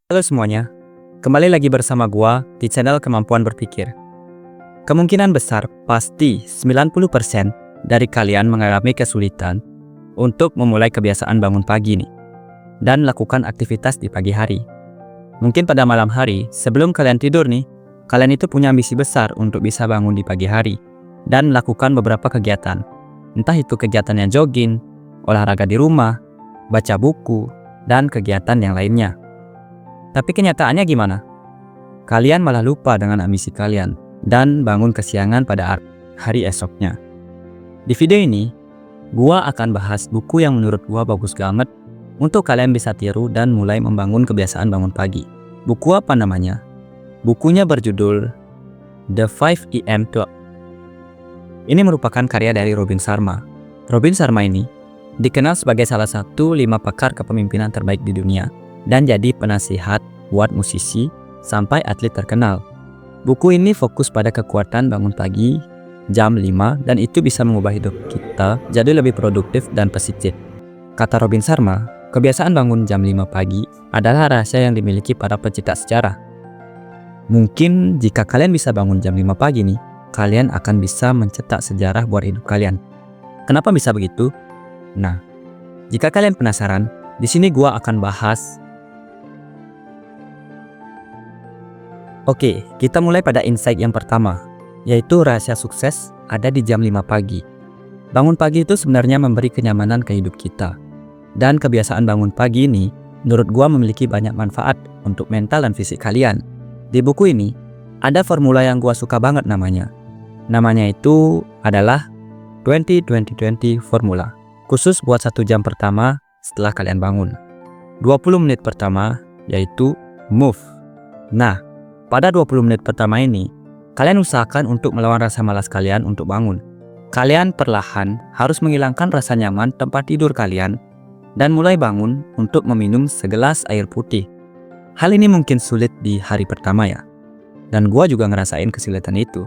Halo semuanya, kembali lagi bersama gua di channel Kemampuan Berpikir. Kemungkinan besar pasti 90% dari kalian mengalami kesulitan untuk memulai kebiasaan bangun pagi nih dan lakukan aktivitas di pagi hari. Mungkin pada malam hari sebelum kalian tidur nih, kalian itu punya ambisi besar untuk bisa bangun di pagi hari dan melakukan beberapa kegiatan. Entah itu kegiatannya jogging, olahraga di rumah, baca buku, dan kegiatan yang lainnya. Tapi kenyataannya gimana? Kalian malah lupa dengan ambisi kalian dan bangun kesiangan pada hari esoknya. Di video ini, gua akan bahas buku yang menurut gua bagus banget untuk kalian bisa tiru dan mulai membangun kebiasaan bangun pagi. Buku apa namanya? Bukunya berjudul The 5 AM Club. Ini merupakan karya dari Robin Sharma. Robin Sharma ini dikenal sebagai salah satu 5 pakar kepemimpinan terbaik di dunia dan jadi penasihat buat musisi sampai atlet terkenal. Buku ini fokus pada kekuatan bangun pagi jam 5 dan itu bisa mengubah hidup kita jadi lebih produktif dan positif. Kata Robin Sharma, kebiasaan bangun jam 5 pagi adalah rahasia yang dimiliki para pencipta sejarah. Mungkin jika kalian bisa bangun jam 5 pagi nih, kalian akan bisa mencetak sejarah buat hidup kalian. Kenapa bisa begitu? Nah, jika kalian penasaran, di sini gua akan bahas. Oke, kita mulai pada insight yang pertama, yaitu rahasia sukses ada di jam 5 pagi. Bangun pagi itu sebenarnya memberi kenyamanan ke hidup kita. Dan kebiasaan bangun pagi ini, menurut gua memiliki banyak manfaat untuk mental dan fisik kalian. Di buku ini, ada formula yang gua suka banget namanya. Namanya itu adalah 20-20-20 formula. Khusus buat 1 jam pertama setelah kalian bangun. 20 menit pertama, yaitu move. Nah, pada 20 menit pertama ini, kalian usahakan untuk melawan rasa malas kalian untuk bangun. Kalian perlahan harus menghilangkan rasa nyaman tempat tidur kalian dan mulai bangun untuk meminum segelas air putih. Hal ini mungkin sulit di hari pertama ya. Dan gua juga ngerasain kesulitan itu.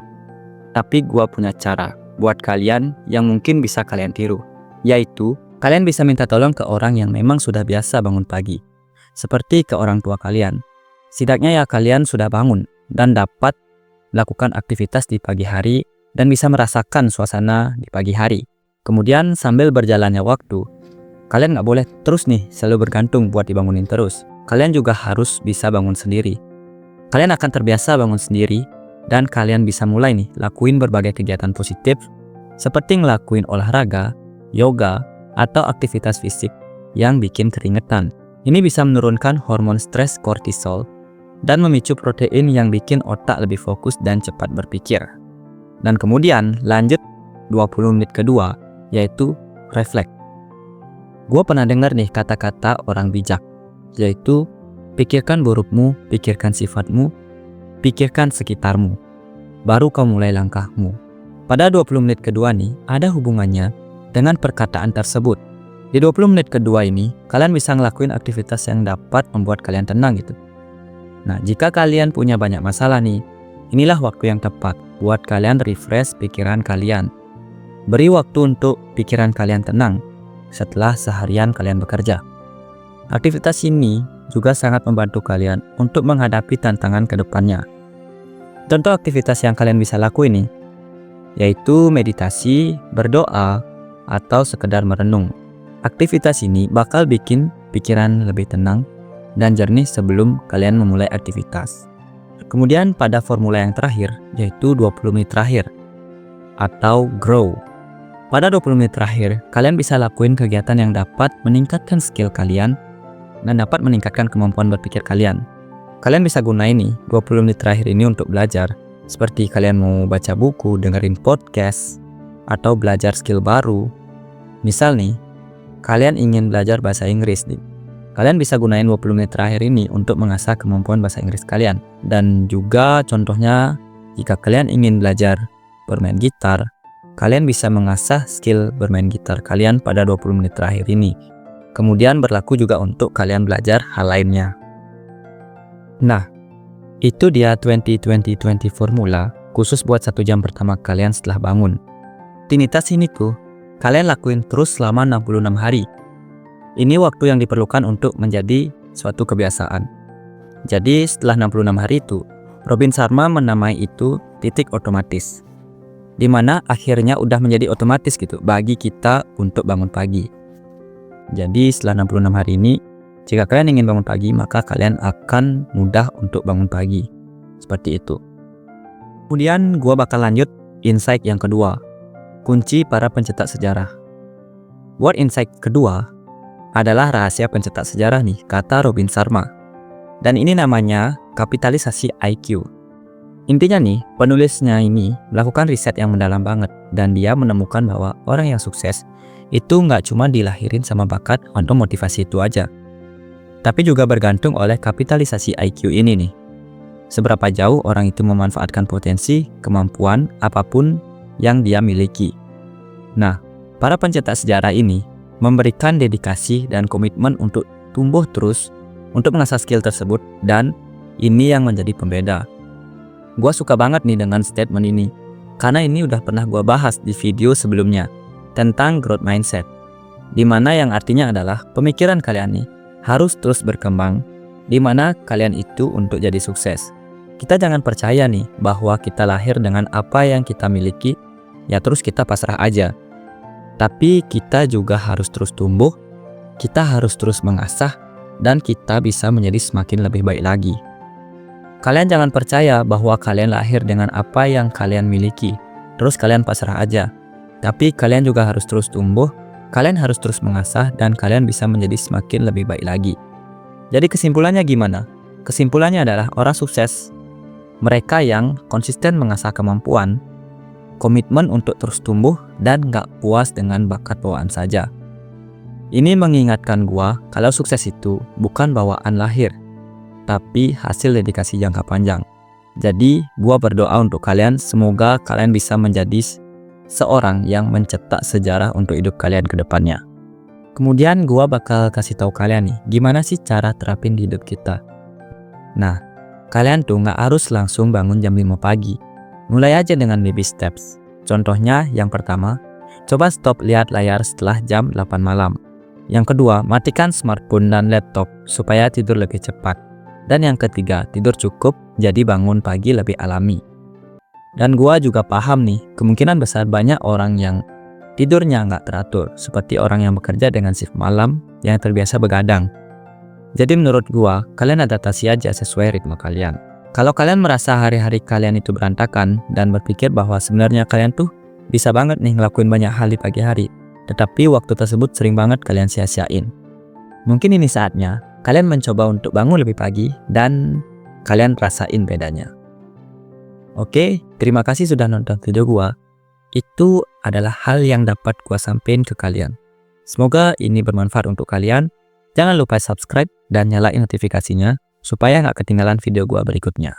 Tapi gua punya cara buat kalian yang mungkin bisa kalian tiru. Yaitu, kalian bisa minta tolong ke orang yang memang sudah biasa bangun pagi. Seperti ke orang tua kalian. Setidaknya ya kalian sudah bangun dan dapat melakukan aktivitas di pagi hari dan bisa merasakan suasana di pagi hari. Kemudian sambil berjalannya waktu, kalian nggak boleh terus nih selalu bergantung buat dibangunin terus. Kalian juga harus bisa bangun sendiri. Kalian akan terbiasa bangun sendiri dan kalian bisa mulai nih lakuin berbagai kegiatan positif seperti ngelakuin olahraga, yoga, atau aktivitas fisik yang bikin keringetan. Ini bisa menurunkan hormon stres kortisol dan memicu protein yang bikin otak lebih fokus dan cepat berpikir. Dan kemudian lanjut 20 menit kedua, yaitu reflect. Gue pernah dengar nih kata-kata orang bijak, yaitu pikirkan burukmu, pikirkan sifatmu, pikirkan sekitarmu, baru kau mulai langkahmu. Pada 20 menit kedua nih, ada hubungannya dengan perkataan tersebut. Di 20 menit kedua ini, kalian bisa ngelakuin aktivitas yang dapat membuat kalian tenang gitu. Nah, jika kalian punya banyak masalah nih, inilah waktu yang tepat buat kalian refresh pikiran kalian. Beri waktu untuk pikiran kalian tenang setelah seharian kalian bekerja. Aktivitas ini juga sangat membantu kalian untuk menghadapi tantangan ke depannya. Contoh aktivitas yang kalian bisa lakuin nih, yaitu meditasi, berdoa, atau sekedar merenung. Aktivitas ini bakal bikin pikiran lebih tenang dan jernih sebelum kalian memulai aktivitas. Kemudian pada formula yang terakhir, yaitu 20 menit terakhir atau grow. Pada 20 menit terakhir, kalian bisa lakuin kegiatan yang dapat meningkatkan skill kalian dan dapat meningkatkan kemampuan berpikir kalian. Kalian bisa gunain nih 20 menit terakhir ini untuk belajar, seperti kalian mau baca buku, dengerin podcast, atau belajar skill baru. Misal nih, kalian ingin belajar bahasa Inggris nih. Kalian bisa gunain 20 menit terakhir ini untuk mengasah kemampuan bahasa Inggris kalian. Dan juga contohnya, jika kalian ingin belajar bermain gitar, kalian bisa mengasah skill bermain gitar kalian pada 20 menit terakhir ini. Kemudian berlaku juga untuk kalian belajar hal lainnya. Nah, itu dia 20-20-20 formula khusus buat 1 jam pertama kalian setelah bangun. Rutinitas ini tuh, kalian lakuin terus selama 66 hari. Ini waktu yang diperlukan untuk menjadi suatu kebiasaan. Jadi setelah 66 hari itu, Robin Sharma menamai itu titik otomatis, dimana akhirnya udah menjadi otomatis gitu bagi kita untuk bangun pagi. Jadi setelah 66 hari ini, jika kalian ingin bangun pagi, maka kalian akan mudah untuk bangun pagi. Seperti itu. Kemudian gua bakal lanjut insight yang kedua, kunci para pencetak sejarah. Buat insight kedua adalah rahasia pencetak sejarah nih, kata Robin Sharma. Dan ini namanya kapitalisasi IQ. Intinya nih, penulisnya ini melakukan riset yang mendalam banget, dan dia menemukan bahwa orang yang sukses itu nggak cuma dilahirin sama bakat atau motivasi itu aja, tapi juga bergantung oleh kapitalisasi IQ ini nih. Seberapa jauh orang itu memanfaatkan potensi, kemampuan, apapun yang dia miliki. Nah, para pencetak sejarah ini memberikan dedikasi dan komitmen untuk tumbuh terus, untuk mengasah skill tersebut, dan ini yang menjadi pembeda. Gua suka banget nih dengan statement ini, karena ini udah pernah gua bahas di video sebelumnya tentang growth mindset, dimana yang artinya adalah pemikiran kalian nih harus terus berkembang, dimana kalian itu untuk jadi sukses. Kita jangan percaya nih bahwa kita lahir dengan apa yang kita miliki, ya terus kita pasrah aja. Tapi kita juga harus terus tumbuh, kita harus terus mengasah, dan kita bisa menjadi semakin lebih baik lagi. Kalian jangan percaya bahwa kalian lahir dengan apa yang kalian miliki, terus kalian pasrah aja. Tapi kalian juga harus terus tumbuh, kalian harus terus mengasah, dan kalian bisa menjadi semakin lebih baik lagi. Jadi kesimpulannya gimana? Kesimpulannya adalah orang sukses, mereka yang konsisten mengasah kemampuan, komitmen untuk terus tumbuh, dan gak puas dengan bakat bawaan saja. Ini mengingatkan gua kalau sukses itu bukan bawaan lahir, tapi hasil dedikasi jangka panjang. Jadi gua berdoa untuk kalian, semoga kalian bisa menjadi seorang yang mencetak sejarah untuk hidup kalian ke depannya. Kemudian gua bakal kasih tahu kalian nih, gimana sih cara terapin di hidup kita. Nah, kalian tuh gak harus langsung bangun jam 5 pagi. Mulai aja dengan baby steps. Contohnya yang pertama, coba stop lihat layar setelah jam 8 malam. Yang kedua, matikan smartphone dan laptop supaya tidur lebih cepat. Dan yang ketiga, tidur cukup jadi bangun pagi lebih alami. Dan gua juga paham nih, kemungkinan besar banyak orang yang tidurnya nggak teratur, seperti orang yang bekerja dengan shift malam yang terbiasa begadang. Jadi menurut gua, kalian adaptasi aja sesuai ritme kalian. Kalau kalian merasa hari-hari kalian itu berantakan dan berpikir bahwa sebenarnya kalian tuh bisa banget nih ngelakuin banyak hal di pagi hari, tetapi waktu tersebut sering banget kalian sia-siain. Mungkin ini saatnya kalian mencoba untuk bangun lebih pagi dan kalian rasain bedanya. Oke, terima kasih sudah nonton video gua. Itu adalah hal yang dapat gua sampein ke kalian. Semoga ini bermanfaat untuk kalian. Jangan lupa subscribe dan nyalain notifikasinya supaya nggak ketinggalan video gua berikutnya.